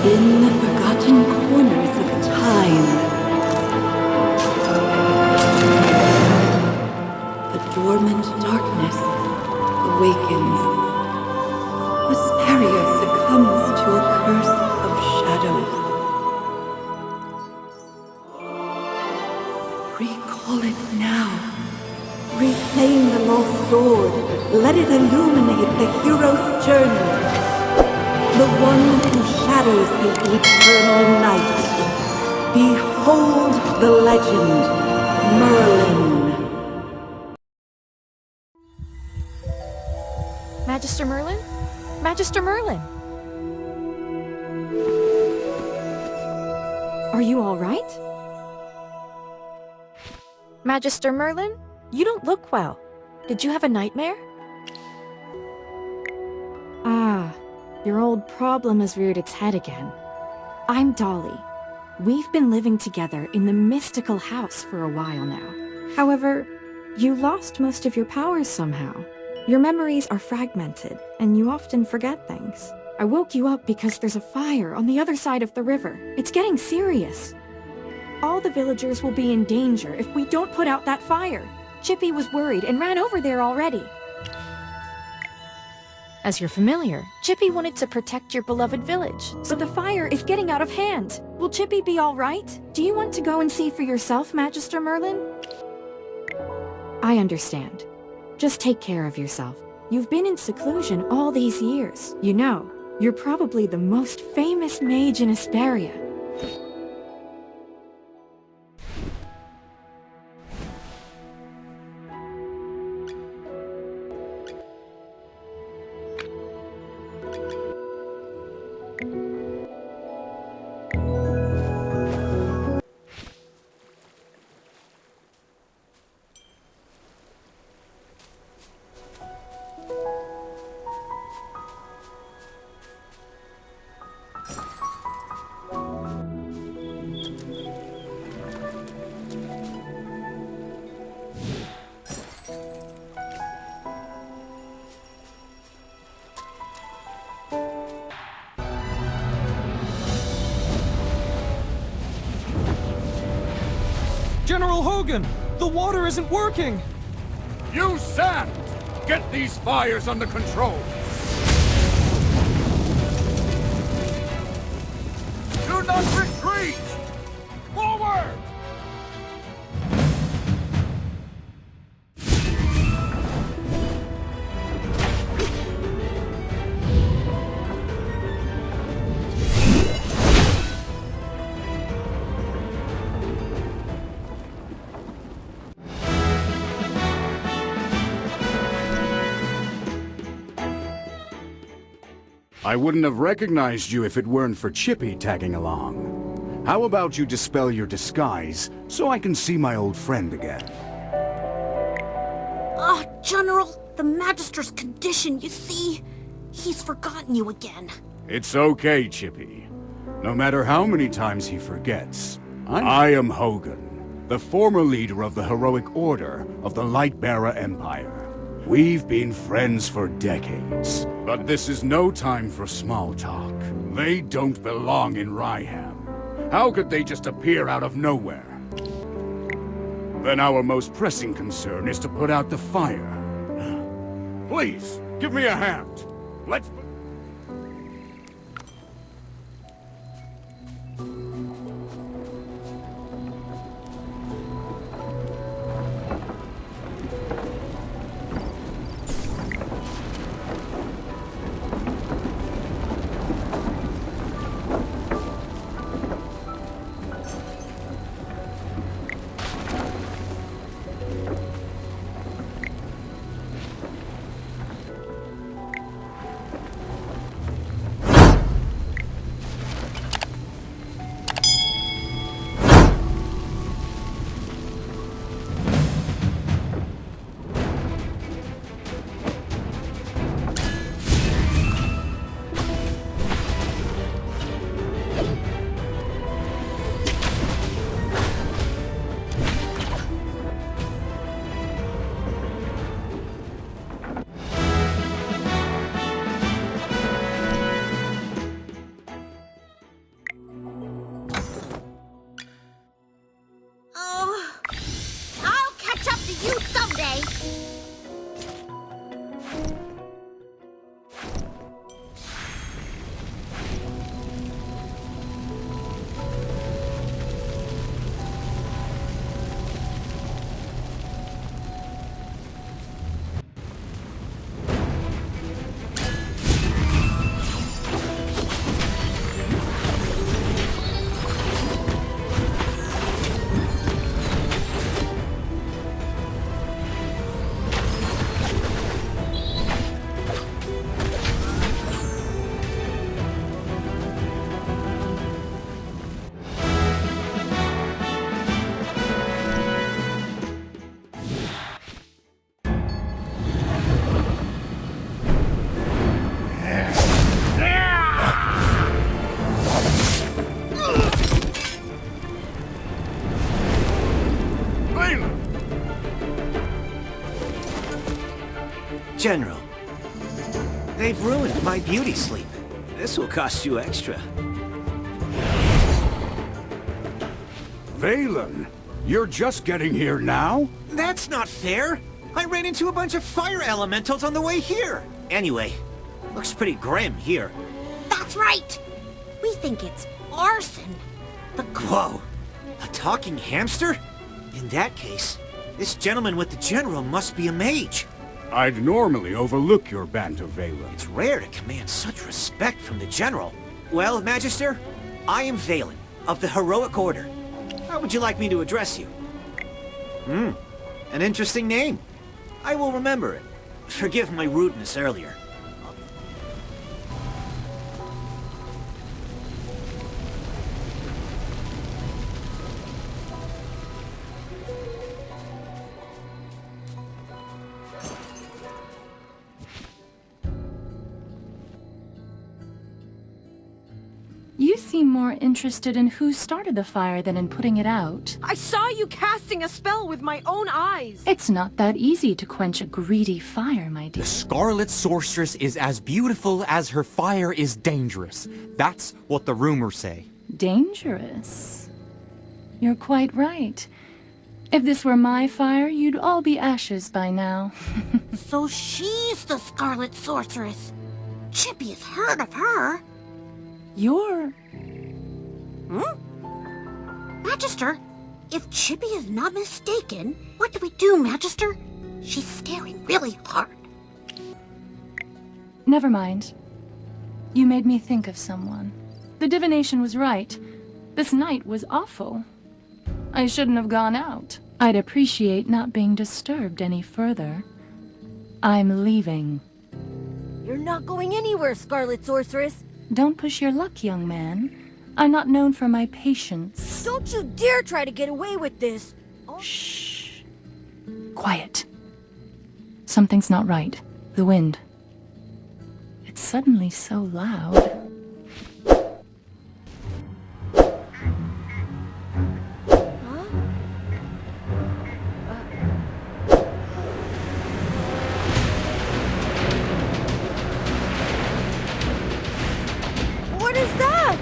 In the forgotten corners of time, the dormant darkness awakens. Asperia succumbs to a curse of shadows. Recall it now. Reclaim the lost sword. Let it illuminate the hero's journey. The one who shatters the eternal night. Behold the legend, Merlin. Magister Merlin? Magister Merlin! Are you all right? Magister Merlin? You don't look well. Did you have a nightmare? Ah, your old problem has reared its head again. I'm Dolly. We've been living together in the mystical house for a while now. However, you lost most of your powers somehow. Your memories are fragmented, and you often forget things. I woke you up because there's a fire on the other side of the river. It's getting serious. All the villagers will be in danger if we don't put out that fire. Chippy was worried and ran over there already. As you're familiar, Chippy wanted to protect your beloved village, so the fire is getting out of hand. Will Chippy be all right? Do you want to go and see for yourself, Magister Merlin? I understand. Just take care of yourself. You've been in seclusion all these years. You know, you're probably the most famous mage in Asperia. General Hogan! The water isn't working! You sand! Get these fires under control! Do not retreat! Forward! I wouldn't have recognized you if it weren't for Chippy tagging along. How about you dispel your disguise, so I can see my old friend again? Ah, General, the Magister's condition, you see? He's forgotten you again. It's okay, Chippy. No matter how many times he forgets, I am Hogan, the former leader of the heroic order of the Lightbearer Empire. We've been friends for decades, but this is no time for small talk. They don't belong in Ryham. How could they just appear out of nowhere? Then our most pressing concern is to put out the fire. Please, give me a hand. Let's... General, they've ruined my beauty sleep. This will cost you extra. Valen, you're just getting here now? That's not fair! I ran into a bunch of fire elementals on the way here! Anyway, looks pretty grim here. That's right! We think it's arson. Whoa! A talking hamster? In that case, this gentleman with the General must be a mage. I'd normally overlook your banter, Valen. It's rare to command such respect from the General. Well, Magister, I am Valen, of the Heroic Order. How would you like me to address you? An interesting name. I will remember it. Forgive my rudeness earlier. You seem more interested in who started the fire than in putting it out. I saw you casting a spell with my own eyes! It's not that easy to quench a greedy fire, my dear. The Scarlet Sorceress is as beautiful as her fire is dangerous. That's what the rumors say. Dangerous? You're quite right. If this were my fire, you'd all be ashes by now. So she's the Scarlet Sorceress. Chippy has heard of her. You're... Magister, if Chippy is not mistaken, what do we do, Magister? She's staring really hard. Never mind. You made me think of someone. The divination was right. This night was awful. I shouldn't have gone out. I'd appreciate not being disturbed any further. I'm leaving. You're not going anywhere, Scarlet Sorceress! Don't push your luck, young man. I'm not known for my patience. Don't you dare try to get away with this! Shh. Quiet. Something's not right. The wind. It's suddenly so loud. What is that?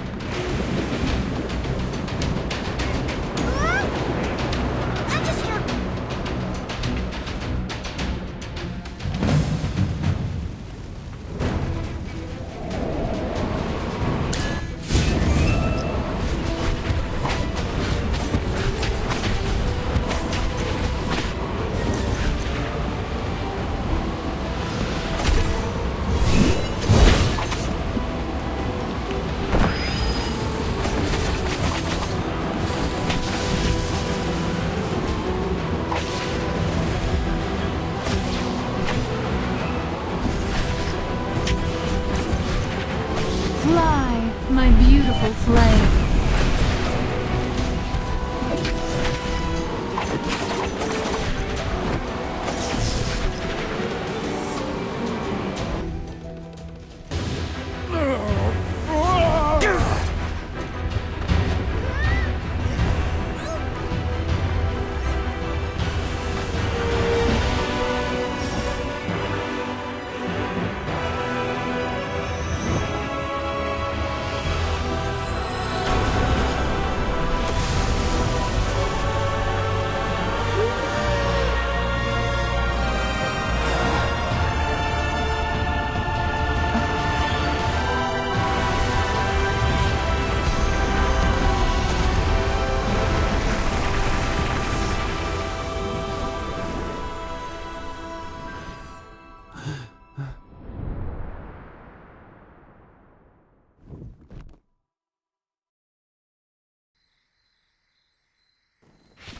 Magister! Fly, my beautiful flame.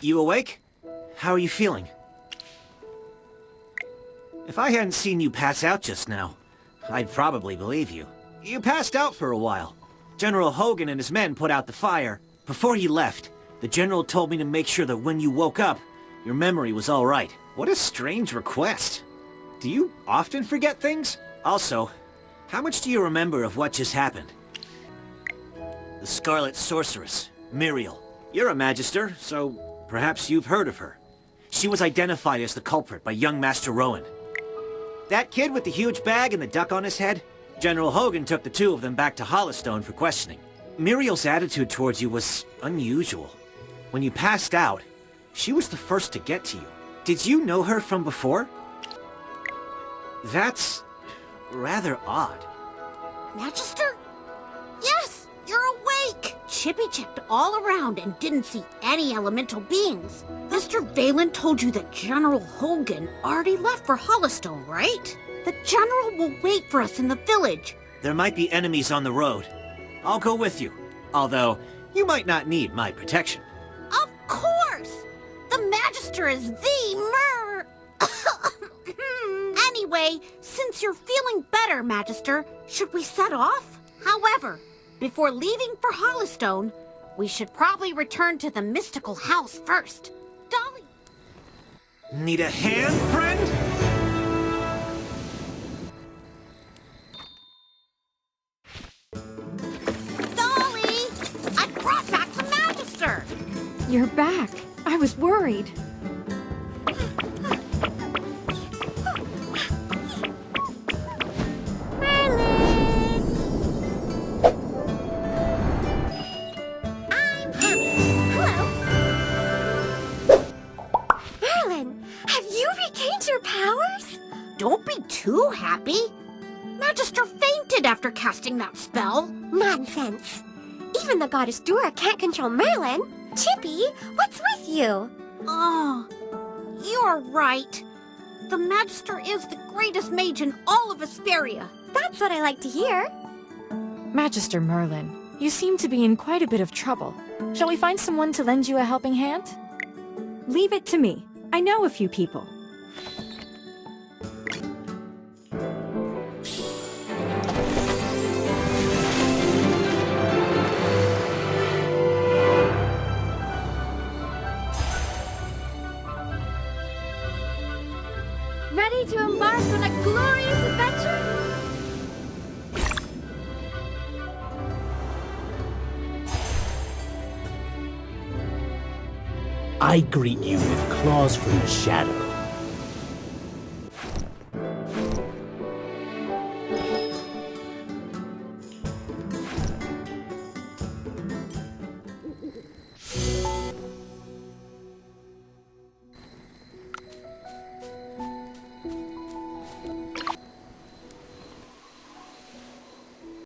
You awake? How are you feeling? If I hadn't seen you pass out just now, I'd probably believe you. You passed out for a while. General Hogan and his men put out the fire. Before he left, the General told me to make sure that when you woke up, your memory was all right. What a strange request. Do you often forget things? Also, how much do you remember of what just happened? The Scarlet Sorceress, Muriel. You're a Magister, so perhaps you've heard of her. She was identified as the culprit by young Master Rowan. That kid with the huge bag and the duck on his head? General Hogan took the two of them back to Hollowstone for questioning. Muriel's attitude towards you was unusual. When you passed out, she was the first to get to you. Did you know her from before? That's rather odd. Magister? Yes, you're awake! Chippy checked all around and didn't see any elemental beings. Mr. Valen told you that General Hogan already left for Hollowstone, right? The General will wait for us in the village. There might be enemies on the road. I'll go with you. Although, you might not need my protection. Of course! The Magister is the Anyway, since you're feeling better, Magister, should we set off? However, before leaving for Hollowstone, we should probably return to the mystical house first. Dolly! Need a hand, friend? Dolly! I brought back the Magister! You're back. I was worried. Don't be too happy. Magister fainted after casting that spell. Nonsense. Even the goddess Dora can't control Merlin. Chippy, what's with you? Oh, you're right. The Magister is the greatest mage in all of Asperia. That's what I like to hear. Magister Merlin, you seem to be in quite a bit of trouble. Shall we find someone to lend you a helping hand? Leave it to me. I know a few people. Ready to embark on a glorious adventure? I greet you with claws from the shadows.